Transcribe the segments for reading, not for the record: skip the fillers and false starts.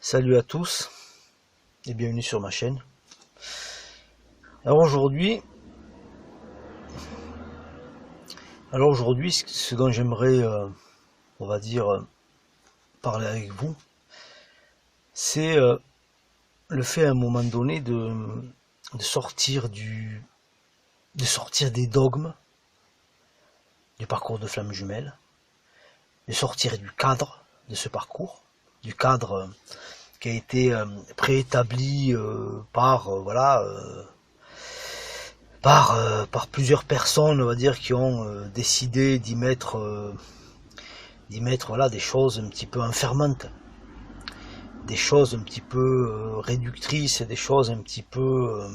Salut à tous et bienvenue sur ma chaîne. Alors aujourd'hui, ce dont j'aimerais, on va dire, parler avec vous, c'est le fait à un moment donné de sortir des dogmes du parcours de flamme jumelle, de sortir du cadre de ce parcours, du cadre qui a été préétabli par plusieurs personnes, on va dire, qui ont décidé d'y mettre voilà, des choses un petit peu enfermantes, des choses un petit peu réductrices, des choses un petit peu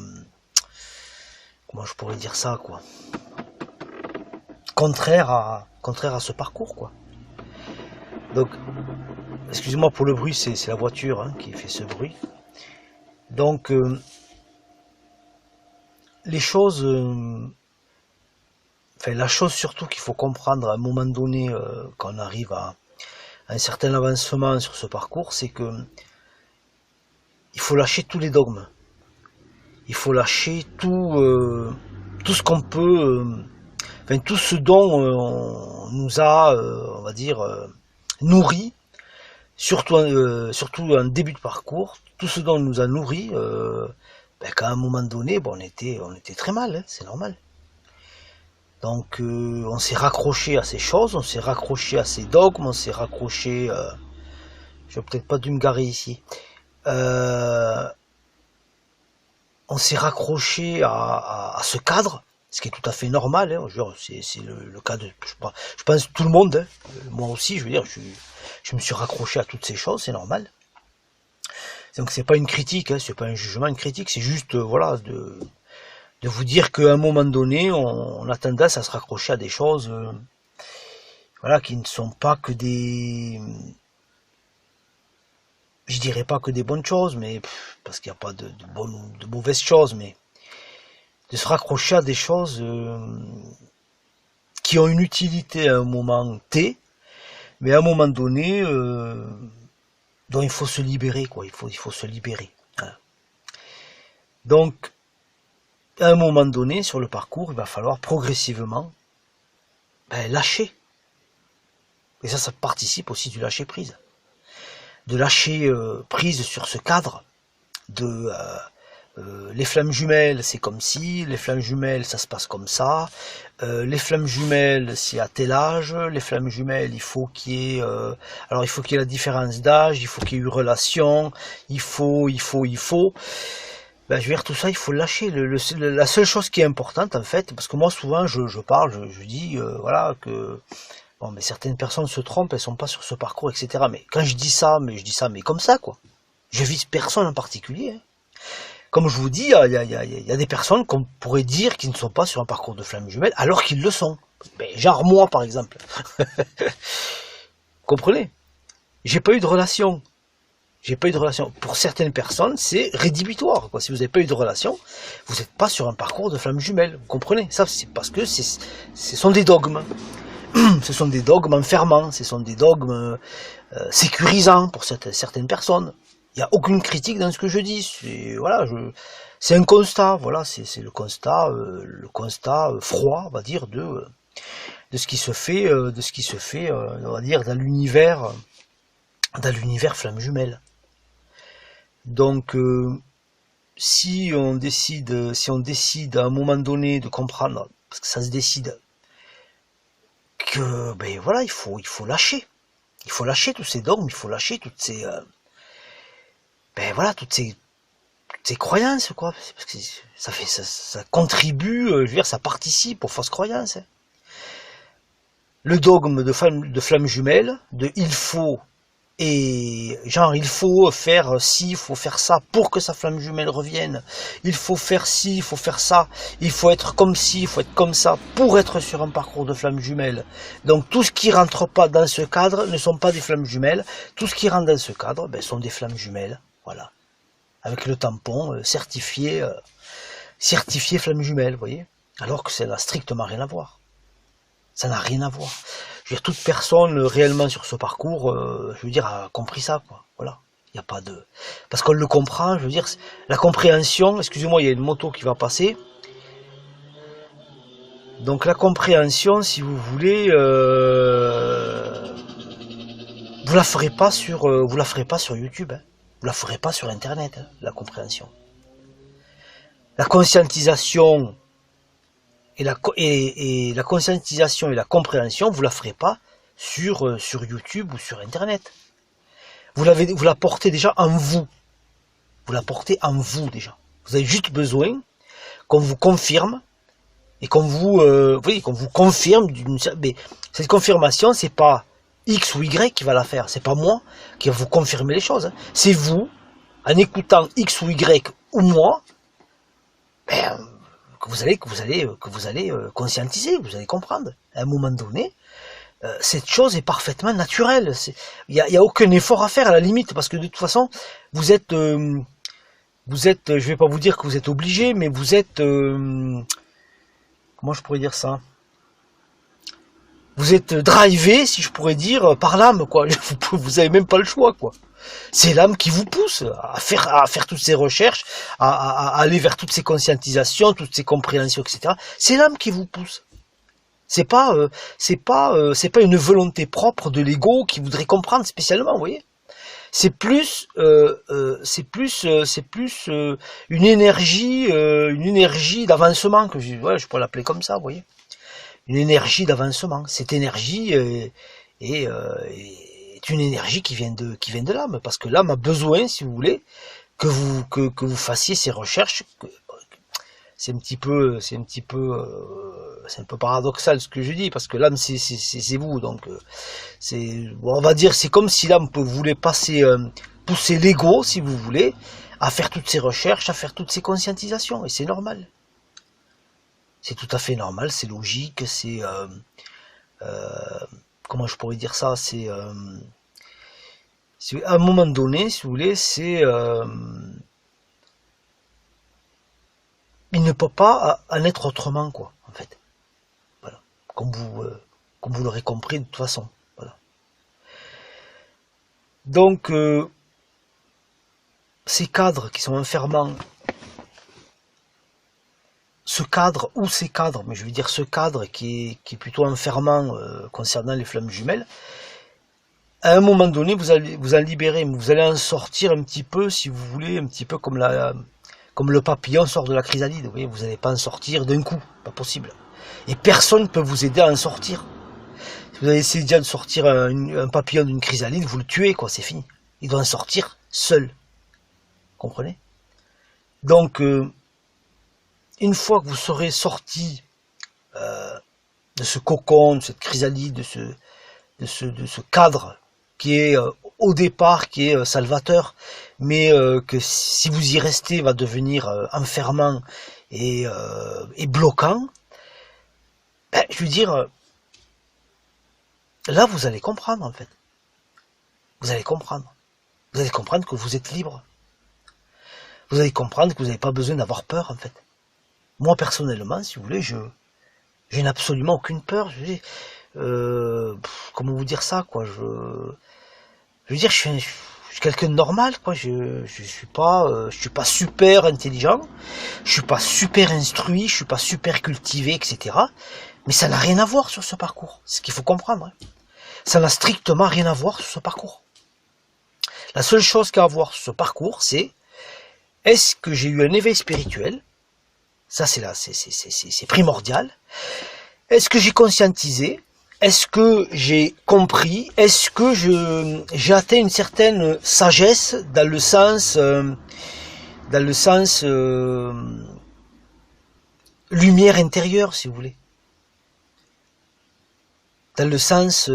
comment je pourrais dire ça, quoi, contraire à ce parcours, quoi. Donc excusez-moi pour le bruit, c'est la voiture qui fait ce bruit. Donc les choses, la chose surtout qu'il faut comprendre à un moment donné quand on arrive à un certain avancement sur ce parcours, c'est que il faut lâcher tous les dogmes. Il faut lâcher tout ce qu'on peut, tout ce dont on nous a, on va dire, nourri, surtout en début de parcours, tout ce dont on nous a nourri, qu'à un moment donné, on était très mal, c'est normal. Donc on s'est raccroché à ces choses, on s'est raccroché à ces dogmes, on s'est raccroché, je vais peut-être pas dû me garer ici, on s'est raccroché à ce cadre, ce qui est tout à fait normal, c'est le cas de, je pense, tout le monde, moi aussi, je veux dire, je me suis raccroché à toutes ces choses, c'est normal. Donc c'est pas une critique, c'est pas un jugement, une critique, c'est juste, voilà, de vous dire qu'à un moment donné, on a tendance à se raccrocher à des choses, voilà, qui ne sont pas que des, je dirais pas que des bonnes choses, mais parce qu'il n'y a pas de bonnes ou de mauvaises choses, mais de se raccrocher à des choses qui ont une utilité à un moment T, mais à un moment donné, dont il faut se libérer, quoi. Il faut se libérer. Voilà. Donc, à un moment donné, sur le parcours, il va falloir progressivement lâcher. Et ça participe aussi du lâcher prise. De lâcher prise sur ce cadre de les flammes jumelles, c'est comme si, les flammes jumelles, ça se passe comme ça, les flammes jumelles, c'est à tel âge, les flammes jumelles, il faut qu'il y ait, alors il faut qu'il y ait la différence d'âge, il faut qu'il y ait eu relation, il faut, je veux dire, tout ça, il faut lâcher. La seule chose qui est importante, en fait, parce que moi, souvent, je parle, je dis, voilà, que, bon, mais certaines personnes se trompent, elles sont pas sur ce parcours, etc. Mais quand je dis ça, mais comme ça, quoi. Je vise personne en particulier, hein. Comme je vous dis, il y a des personnes qu'on pourrait dire qui ne sont pas sur un parcours de flamme jumelle, alors qu'ils le sont. Genre moi, par exemple. Comprenez? J'ai pas eu de relation. Pour certaines personnes, c'est rédhibitoire, quoi. Si vous n'avez pas eu de relation, vous n'êtes pas sur un parcours de flamme jumelle. Vous comprenez? Ça, c'est parce que ce sont des dogmes. Ce sont des dogmes enfermants, ce sont des dogmes sécurisants pour certaines personnes. Il n'y a aucune critique dans ce que je dis. C'est un constat. Voilà, c'est le constat froid, on va dire, de ce qui se fait, on va dire, dans l'univers flamme jumelle. Donc, si on décide à un moment donné de comprendre, parce que ça se décide, que voilà, il faut lâcher. Il faut lâcher tous ces dogmes, il faut lâcher toutes ces toutes ces croyances, quoi, parce que ça contribue, je veux dire, ça participe aux fausses croyances. Le dogme de flamme jumelle, de il faut, et genre il faut faire ci, il faut faire ça pour que sa flamme jumelle revienne, il faut faire ci, il faut faire ça, il faut être comme ci, il faut être comme ça pour être sur un parcours de flamme jumelle. Donc tout ce qui rentre pas dans ce cadre ne sont pas des flammes jumelles, tout ce qui rentre dans ce cadre sont des flammes jumelles, voilà, avec le tampon certifié flamme jumelle, vous voyez, alors que ça n'a strictement rien à voir. Ça n'a rien à voir. Je veux dire, toute personne réellement sur ce parcours, je veux dire, a compris ça, quoi. Voilà. Il n'y a pas de... Parce qu'on le comprend, je veux dire, la compréhension, excusez-moi, il y a une moto qui va passer. Donc la compréhension, si vous voulez, vous la ferez pas sur YouTube, hein. Vous la ferez pas sur Internet, hein, la compréhension. La conscientisation et la conscientisation et la compréhension, vous la ferez pas sur YouTube ou sur Internet. Vous la portez déjà en vous. Vous la portez en vous déjà. Vous avez juste besoin qu'on vous confirme et qu'on vous confirme mais cette confirmation, c'est pas X ou Y qui va la faire, c'est pas moi qui va vous confirmer les choses, hein. C'est vous, en écoutant X ou Y ou moi, que vous allez conscientiser, vous allez comprendre. À un moment donné, cette chose est parfaitement naturelle. Il y a aucun effort à faire à la limite, parce que de toute façon, vous êtes, je vais pas vous dire que vous êtes obligé, mais vous êtes, comment je pourrais dire ça? Vous êtes drivé, si je pourrais dire, par l'âme, quoi. Vous avez même pas le choix, quoi. C'est l'âme qui vous pousse à faire toutes ces recherches, à aller vers toutes ces conscientisations, toutes ces compréhensions, etc. C'est l'âme qui vous pousse. C'est pas une volonté propre de l'ego qui voudrait comprendre spécialement, vous voyez. C'est plus une énergie d'avancement que je pourrais l'appeler comme ça, vous voyez. Une énergie d'avancement. Cette énergie est une énergie qui vient de l'âme, parce que l'âme a besoin, si vous voulez, que vous fassiez ces recherches. C'est un peu paradoxal ce que je dis, parce que l'âme c'est vous, donc on va dire, c'est comme si l'âme voulait pousser l'ego, si vous voulez, à faire toutes ces recherches, à faire toutes ces conscientisations, et c'est normal. C'est tout à fait normal, c'est logique, c'est comment je pourrais dire ça, c'est à un moment donné, si vous voulez, c'est il ne peut pas en être autrement, quoi, en fait. Voilà. Comme vous l'aurez compris de toute façon. Voilà. Donc, ces cadres qui sont enfermants, ce cadre, ou ces cadres, mais je veux dire ce cadre qui est plutôt enfermant concernant les flammes jumelles, à un moment donné, vous allez vous en libérer, mais vous allez en sortir un petit peu, si vous voulez, un petit peu comme le papillon sort de la chrysalide. Vous voyez, vous n'allez pas en sortir d'un coup, pas possible. Et personne ne peut vous aider à en sortir. Si vous avez essayé déjà de sortir un papillon d'une chrysalide, vous le tuez, quoi, c'est fini. Il doit en sortir seul. Comprenez? Donc, une fois que vous serez sorti de ce cocon, de cette chrysalide, de ce cadre qui est au départ, qui est salvateur, mais que si vous y restez va devenir enfermant et bloquant, je veux dire, là vous allez comprendre en fait. Vous allez comprendre. Vous allez comprendre que vous êtes libre. Vous allez comprendre que vous n'avez pas besoin d'avoir peur en fait. Moi personnellement, si vous voulez, je n'ai absolument aucune peur. Comment vous dire ça, quoi, je veux dire, je suis quelqu'un de normal, quoi. Je suis pas super intelligent, je suis pas super instruit, je suis pas super cultivé, etc. Mais ça n'a rien à voir sur ce parcours. C'est ce qu'il faut comprendre, hein. Ça n'a strictement rien à voir sur ce parcours. La seule chose qu'il y a à voir sur ce parcours, c'est est-ce que j'ai eu un éveil spirituel? Ça, c'est primordial. Est-ce que j'ai conscientisé? Est-ce que j'ai compris? Est-ce que j'ai atteint une certaine sagesse dans le sens lumière intérieure, si vous voulez, dans le sens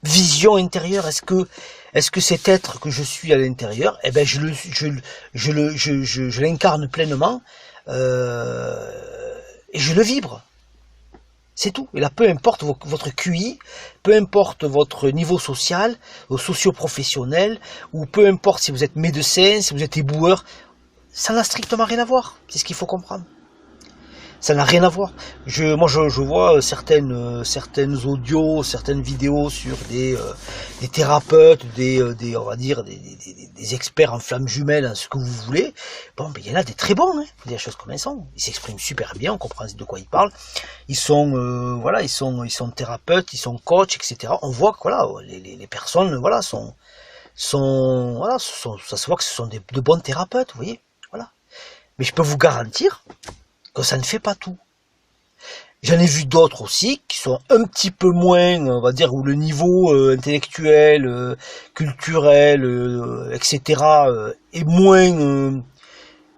vision intérieure? Est-ce que cet être que je suis à l'intérieur, eh ben je l'incarne pleinement et je le vibre. C'est tout. Et là, peu importe votre QI, peu importe votre niveau social, socio-professionnel, ou peu importe si vous êtes médecin, si vous êtes éboueur, ça n'a strictement rien à voir. C'est ce qu'il faut comprendre. Ça n'a rien à voir. Moi, je vois certaines audios, certaines vidéos sur des thérapeutes, on va dire, des experts en flammes jumelles, en ce que vous voulez. Bon, mais il y en a des très bons, hein. Faut dire les choses comme elles sont. Ils s'expriment super bien, on comprend de quoi ils parlent. Ils sont, voilà, ils sont thérapeutes, ils sont coachs, etc. On voit que, voilà, les personnes, voilà, voilà, ça se voit que ce sont de bons thérapeutes, vous voyez. Voilà. Mais je peux vous garantir que ça ne fait pas tout. J'en ai vu d'autres aussi qui sont un petit peu moins, on va dire, où le niveau intellectuel, culturel, etc. Est moins,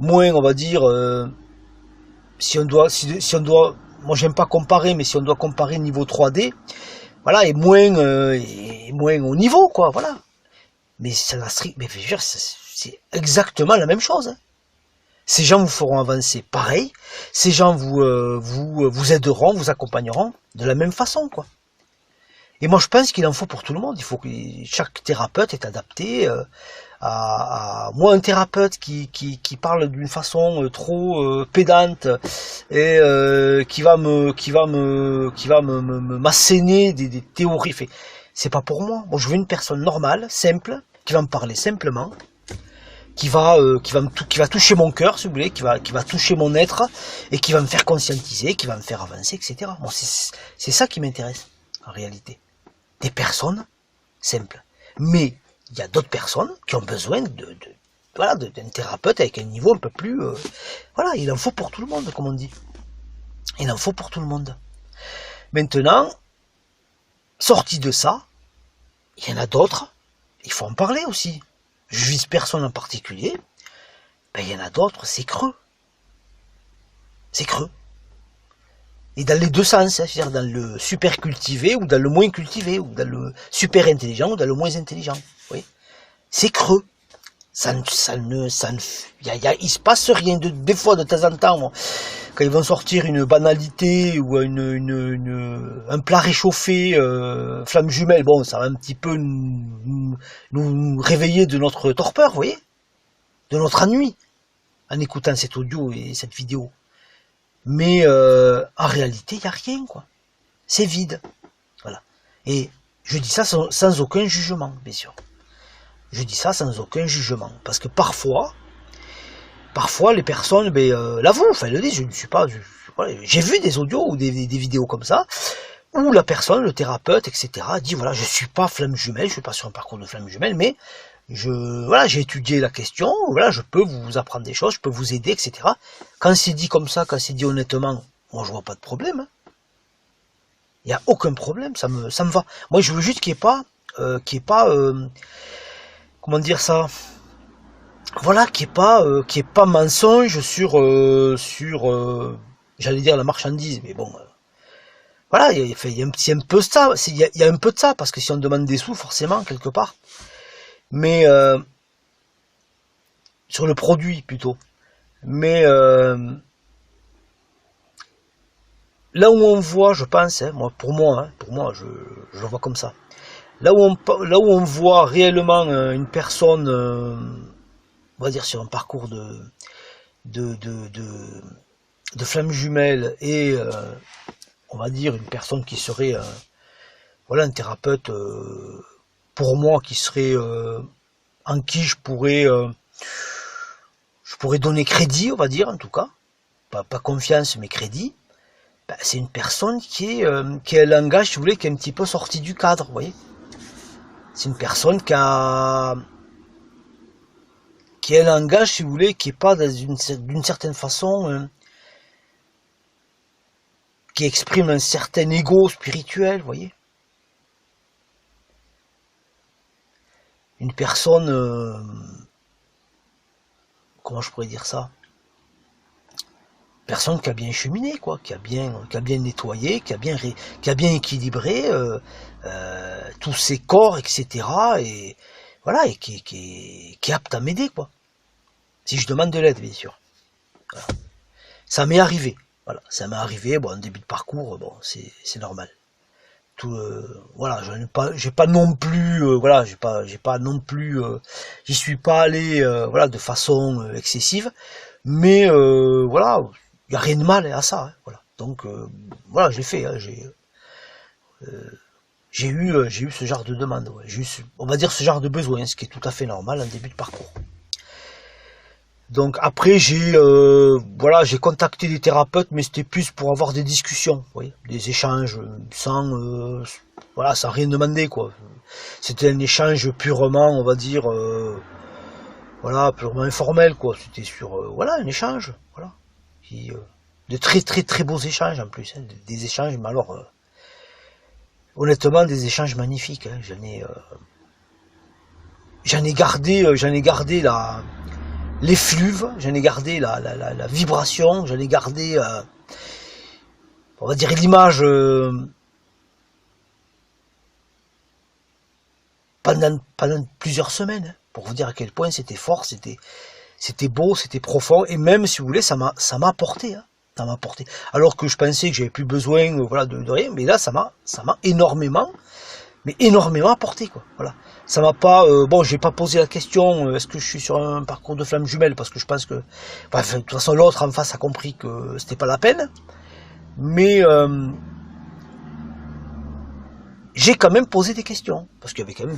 on va dire, si on doit, moi j'aime pas comparer, mais si on doit comparer niveau 3D, voilà, est moins au niveau, quoi, voilà. Mais ça n'a mais je veux dire, c'est exactement la même chose. Hein. Ces gens vous feront avancer pareil, ces gens vous aideront, vous accompagneront de la même façon, quoi. Et moi, je pense qu'il en faut pour tout le monde. Il faut que chaque thérapeute est adapté à moi, un thérapeute qui parle d'une façon trop pédante et qui va m'asséner des théories. C'est pas pour moi. Moi, je veux une personne normale, simple, qui va me parler simplement, qui va toucher mon cœur, si vous voulez, qui va toucher mon être et qui va me faire conscientiser, qui va me faire avancer, etc. Bon, c'est ça qui m'intéresse en réalité. Des personnes simples. Mais il y a d'autres personnes qui ont besoin voilà, d'un thérapeute avec un niveau un peu plus, voilà, il en faut pour tout le monde, comme on dit. Il en faut pour tout le monde. Maintenant, sorti de ça, il y en a d'autres. Il faut en parler aussi. Je vise personne en particulier, ben, il y en a d'autres, c'est creux. C'est creux. Et dans les deux sens, hein, c'est-à-dire dans le super cultivé ou dans le moins cultivé, ou dans le super intelligent ou dans le moins intelligent. Oui. C'est creux. Il se passe rien. Des fois, de temps en temps, moi, quand ils vont sortir une banalité ou un plat réchauffé, flamme jumelle, bon, ça va un petit peu nous réveiller de notre torpeur, vous voyez, de notre ennui, en écoutant cet audio et cette vidéo. Mais en réalité, il n'y a rien, quoi. C'est vide. Voilà. Et je dis ça sans aucun jugement, bien sûr. Je dis ça sans aucun jugement. Parce que parfois les personnes l'avouent, enfin le disent, je ne suis pas. Voilà, j'ai vu des audios ou des vidéos comme ça, où la personne, le thérapeute, etc., dit voilà, je suis pas flamme jumelle, je suis pas sur un parcours de flamme jumelle, mais voilà, j'ai étudié la question, voilà, je peux vous apprendre des choses, je peux vous aider, etc. Quand c'est dit comme ça, quand c'est dit honnêtement, moi je vois pas de problème. Hein. Il n'y a aucun problème, ça me va. Moi je veux juste qu'il n'y ait pas, comment dire ça, voilà, qu'il n'y ait pas mensonge sur j'allais dire la marchandise, mais bon, voilà, il y a un peu ça, il y a un peu de ça, parce que si on demande des sous, forcément, quelque part, mais sur le produit plutôt, mais là où on voit, je pense, hein, pour moi, je le vois comme ça, là où on voit réellement une personne, on va dire sur un parcours de flamme jumelle et on va dire une personne qui serait voilà, un thérapeute pour moi qui serait en qui je pourrais donner crédit, on va dire, en tout cas, pas confiance mais crédit. Ben, c'est une personne qui a un langage, si vous voulez, qui est un petit peu sorti du cadre, vous voyez. C'est une personne qui a un langage, si vous voulez, qui est pas d'une certaine façon, qui exprime un certain ego spirituel, vous voyez. Une personne, comment je pourrais dire ça, personne qui a bien cheminé, quoi, qui a bien nettoyé, qui a bien équilibré tous ses corps, etc. Et voilà, et qui est apte à m'aider, quoi. Si je demande de l'aide, bien sûr. Voilà. Ça m'est arrivé. Voilà, ça m'est arrivé. Bon, en début de parcours, bon, c'est normal. Voilà, j'ai pas non plus, voilà, j'ai pas non plus, j'y suis pas allé, voilà, de façon excessive, mais voilà, n'y a rien de mal à ça, hein, voilà. Donc voilà, je l'ai fait, hein, j'ai eu ce genre de demande, ouais. J'ai eu on va dire ce genre de besoin, ce qui est tout à fait normal en début de parcours. Donc après voilà, j'ai contacté des thérapeutes, mais c'était plus pour avoir des discussions, vous voyez, des échanges voilà, sans rien demander, quoi. C'était un échange purement, on va dire, voilà, purement informel, quoi. C'était sur voilà, un échange, voilà, de très très très beaux échanges en plus, hein, des échanges, mais alors honnêtement des échanges magnifiques, hein. J'en ai gardé l'effluve, j'en ai gardé la vibration, j'en ai gardé, on va dire, l'image pendant plusieurs semaines, hein, pour vous dire à quel point c'était fort, c'était beau, c'était profond, et même, si vous voulez, ça m'a apporté, hein, ça m'a apporté. Alors que je pensais que j'avais plus besoin, voilà, de rien, mais là, ça m'a énormément, mais énormément apporté, quoi. Voilà. Ça m'a pas, bon, j'ai pas posé la question, est-ce que je suis sur un parcours de flamme jumelle, parce que je pense que, bref, de toute façon, l'autre en face a compris que c'était pas la peine, mais j'ai quand même posé des questions, parce qu'il y avait quand même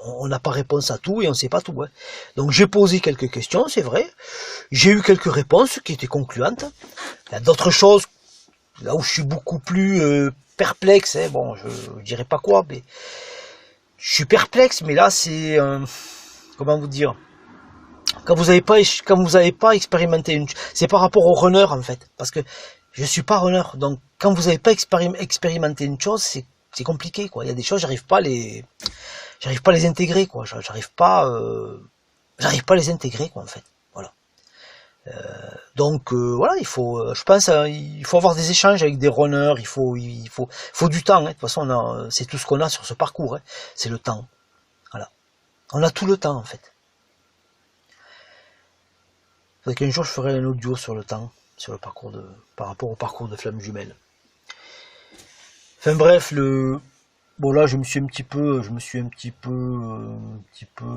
on n'a pas réponse à tout et on ne sait pas tout, hein. Donc j'ai posé quelques questions, c'est vrai, j'ai eu quelques réponses qui étaient concluantes. Il y a d'autres choses, là où je suis beaucoup plus perplexe, hein. Bon, je dirais pas quoi, mais je suis perplexe, mais là c'est, comment vous dire, quand vous avez pas expérimenté c'est par rapport au runner en fait, parce que je suis pas runner, donc quand vous n'avez pas expérimenté une chose, c'est compliqué, quoi. Il y a des choses, j'arrive pas à les intégrer, quoi. J'arrive pas à les intégrer, quoi, en fait. Voilà. Donc voilà, il faut, je pense, il faut avoir des échanges avec des runners, il faut du temps, hein. De toute façon, c'est tout ce qu'on a sur ce parcours, hein. C'est le temps. Voilà. On a tout le temps, en fait. Faudrait qu'un jour je ferai un audio sur le temps, sur le parcours par rapport au parcours de flamme jumelle. Enfin bref, bon là je me suis un petit peu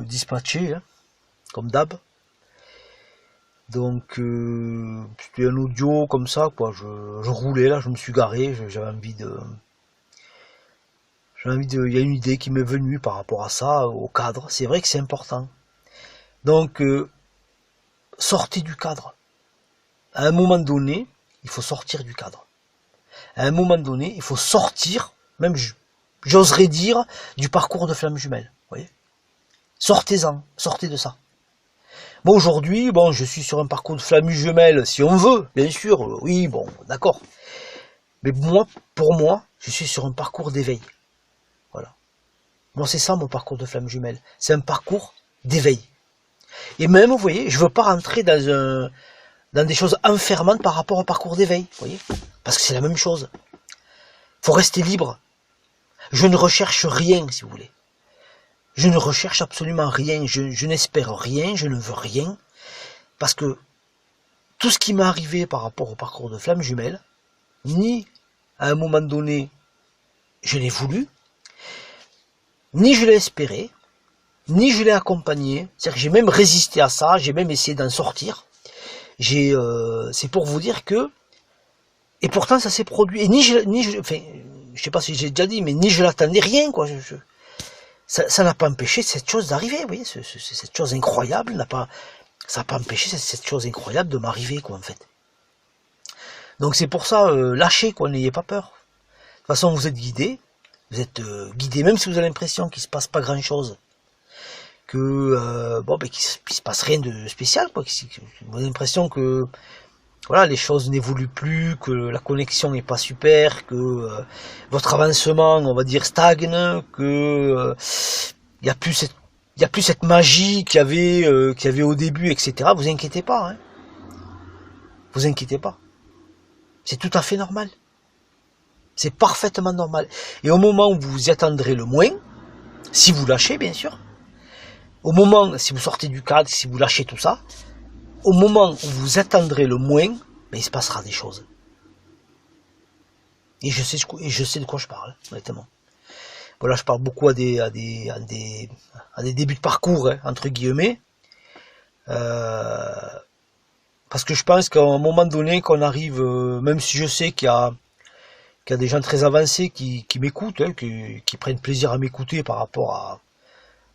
dispatché, hein, comme d'hab. Donc c'était un audio comme ça, quoi. Je roulais là, je me suis garé, j'avais envie de, il y a une idée qui m'est venue par rapport à ça, au cadre. C'est vrai que c'est important. Donc sortez du cadre. À un moment donné, il faut sortir du cadre. À un moment donné, il faut sortir, même j'oserais dire, du parcours de flamme jumelle. Vous voyez, sortez-en, sortez de ça. Bon, aujourd'hui, bon, je suis sur un parcours de flamme jumelle, si on veut, bien sûr, oui, bon, d'accord. Mais pour moi, je suis sur un parcours d'éveil. Voilà. Moi, c'est ça mon parcours de flamme jumelle. C'est un parcours d'éveil. Et même, vous voyez, je veux pas rentrer dans des choses enfermantes par rapport au parcours d'éveil, vous voyez, parce que c'est la même chose. Faut rester libre. Je ne recherche rien, si vous voulez. Je ne recherche absolument rien, je n'espère rien, je ne veux rien, parce que tout ce qui m'est arrivé par rapport au parcours de flamme jumelle, ni à un moment donné je l'ai voulu, ni je l'ai espéré, ni je l'ai accompagné, c'est-à-dire que j'ai même résisté à ça, j'ai même essayé d'en sortir, c'est pour vous dire que, et pourtant ça s'est produit, et enfin, je sais pas si j'ai déjà dit, mais ni je l'attendais, rien, quoi, ça n'a pas empêché cette chose d'arriver, vous voyez, cette chose incroyable ça n'a pas empêché cette chose incroyable de m'arriver, quoi, en fait. Donc c'est pour ça, lâchez, quoi, n'ayez pas peur. De toute façon, vous êtes guidé, même si vous avez l'impression qu'il se passe pas grand chose, que qu'il se passe rien de spécial, quoi. Vous avez l'impression que voilà, les choses n'évoluent plus, que la connexion n'est pas super, que votre avancement, on va dire, stagne, que il y a plus cette magie qu'il y avait au début, etc. Vous inquiétez pas, hein. Vous inquiétez pas. C'est tout à fait normal. C'est parfaitement normal. Et au moment où vous vous y attendrez le moins, si vous lâchez, bien sûr, au moment, si vous sortez du cadre, si vous lâchez tout ça, au moment où vous attendrez le moins, ben, il se passera des choses. Et je sais de quoi je parle, honnêtement. Voilà, je parle beaucoup à des débuts de parcours, hein, entre guillemets. Parce que je pense qu'à un moment donné, qu'on arrive, même si je sais qu'il y a des gens très avancés qui m'écoutent, hein, qui prennent plaisir à m'écouter par rapport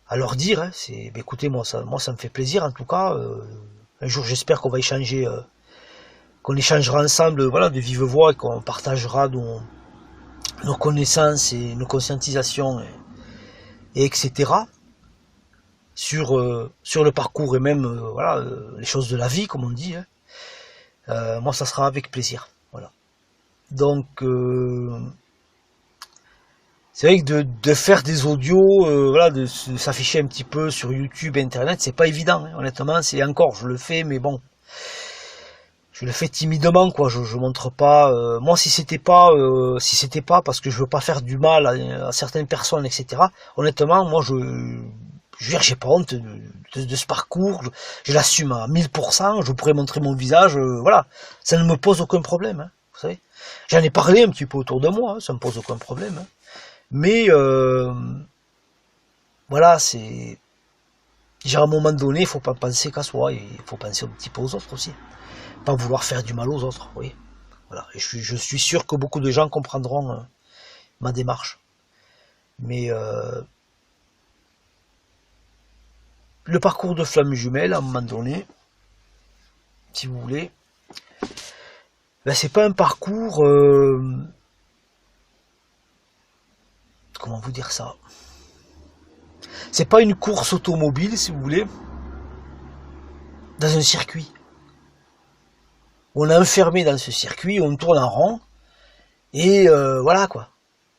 à leur dire, hein, ben écoutez, moi ça me fait plaisir en tout cas. Un jour j'espère qu'on va échanger, qu'on échangera ensemble, voilà, de vive voix et qu'on partagera nos connaissances et nos conscientisations et etc. Sur le parcours et même voilà, les choses de la vie comme on dit. Hein. Moi ça sera avec plaisir. Voilà. Donc c'est vrai que de faire des audios, voilà, de s'afficher un petit peu sur YouTube, Internet, c'est pas évident. Hein. Honnêtement, c'est encore, je le fais, mais bon, je le fais timidement, quoi. Je montre pas. Moi, si c'était pas parce que je veux pas faire du mal à certaines personnes, etc. Honnêtement, moi, je veux dire, j'ai pas honte de ce parcours. Je l'assume à 1000%. Je pourrais montrer mon visage, voilà. Ça ne me pose aucun problème, hein, vous savez. J'en ai parlé un petit peu autour de moi. Hein, ça me pose aucun problème. Hein. Mais voilà, c'est. À un moment donné, il faut pas penser qu'à soi, il faut penser un petit peu aux autres aussi. Pas vouloir faire du mal aux autres, oui. Voilà. Et je suis sûr que beaucoup de gens comprendront ma démarche. Mais le parcours de flamme jumelle, à un moment donné, si vous voulez, ben c'est pas un parcours. Comment vous dire ça? C'est pas une course automobile, si vous voulez, dans un circuit. On est enfermé dans ce circuit, on tourne en rond, et voilà quoi.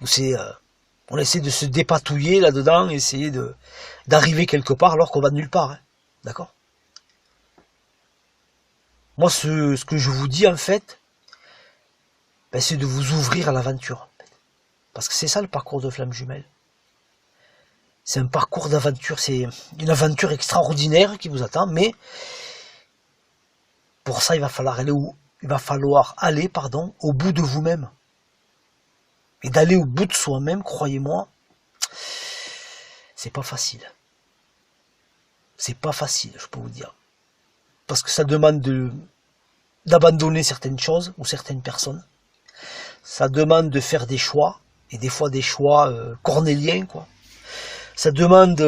On essaie de se dépatouiller là-dedans, essayer d'arriver quelque part alors qu'on va de nulle part. Hein. D'accord? Moi, ce que je vous dis en fait, ben, c'est de vous ouvrir à l'aventure. Parce que c'est ça le parcours de flamme jumelle. C'est un parcours d'aventure, c'est une aventure extraordinaire qui vous attend, mais pour ça, il va falloir aller au bout de vous-même. Et d'aller au bout de soi-même, croyez-moi, c'est pas facile. C'est pas facile, je peux vous dire. Parce que ça demande d'abandonner certaines choses ou certaines personnes. Ça demande de faire des choix, et des fois des choix cornéliens, quoi. Ça demande,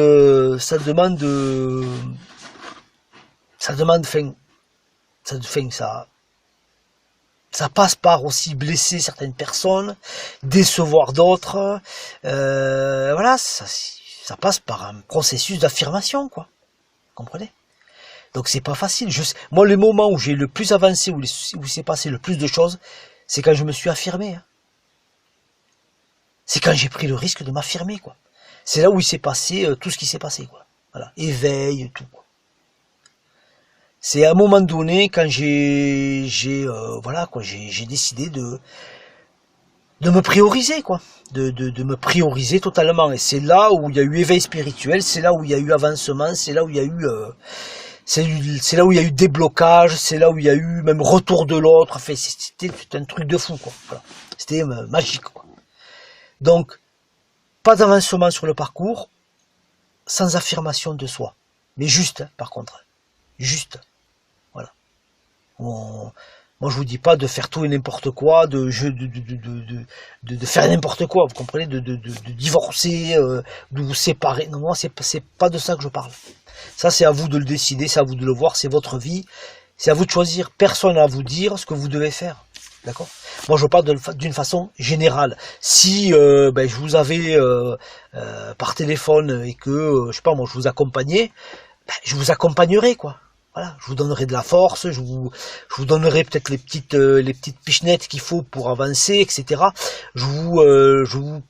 ça passe par aussi blesser certaines personnes, décevoir d'autres, voilà, ça passe par un processus d'affirmation, quoi. Vous comprenez? Donc c'est pas facile. Moi, le moment où j'ai le plus avancé, où il s'est passé le plus de choses, c'est quand je me suis affirmé. Hein. C'est quand j'ai pris le risque de m'affirmer, quoi. C'est là où il s'est passé tout ce qui s'est passé, quoi. Voilà, éveil, tout. Quoi. C'est à un moment donné quand voilà, quoi, j'ai décidé de me prioriser, quoi, de me prioriser totalement. Et c'est là où il y a eu éveil spirituel, c'est là où il y a eu avancement, c'est là où il y a eu c'est là où il y a eu déblocage, c'est là où il y a eu même retour de l'autre. Enfin, c'était un truc de fou, quoi. Voilà. C'était magique, quoi. Donc, pas d'avancement sur le parcours, sans affirmation de soi. Mais juste, hein, par contre. Juste. Voilà. Moi, je vous dis pas de faire tout et n'importe quoi, de faire n'importe quoi, vous comprenez, de divorcer, de vous séparer. Non, moi, c'est pas de ça que je parle. Ça, c'est à vous de le décider, c'est à vous de le voir, c'est votre vie. C'est à vous de choisir. Personne n'a à vous dire ce que vous devez faire. D'accord? Moi, je parle d'une façon générale. Si je vous avais par téléphone et que, je sais pas, moi, je vous accompagnais, je vous accompagnerai, quoi. Voilà, je vous donnerai de la force, je vous donnerai peut-être les petites pichenettes qu'il faut pour avancer, etc. Je vous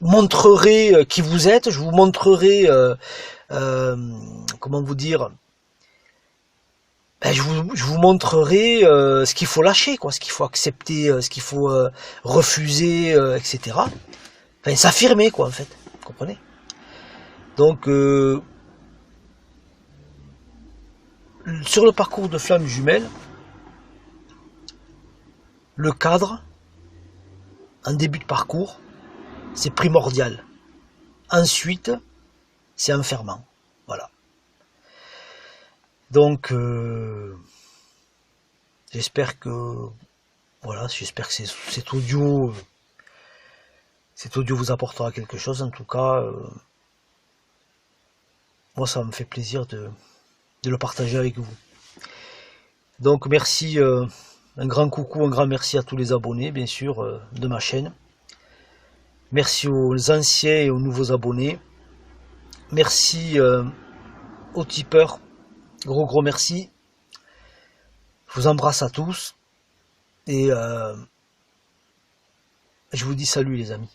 montrerai qui vous êtes, je vous montrerai, comment vous dire, je vous montrerai ce qu'il faut lâcher, quoi, ce qu'il faut accepter, ce qu'il faut refuser, etc. Enfin, s'affirmer, quoi, en fait. Vous comprenez? Donc, sur le parcours de flamme jumelle, le cadre, en début de parcours, c'est primordial. Ensuite, c'est enfermant. Voilà. Donc, J'espère que voilà, j'espère que cet audio vous apportera quelque chose. En tout cas, moi ça me fait plaisir de le partager avec vous. Donc merci, un grand coucou, un grand merci à tous les abonnés, bien sûr, de ma chaîne. Merci aux anciens et aux nouveaux abonnés. Merci aux tipeurs. Gros merci. Je vous embrasse à tous. Et je vous dis salut les amis.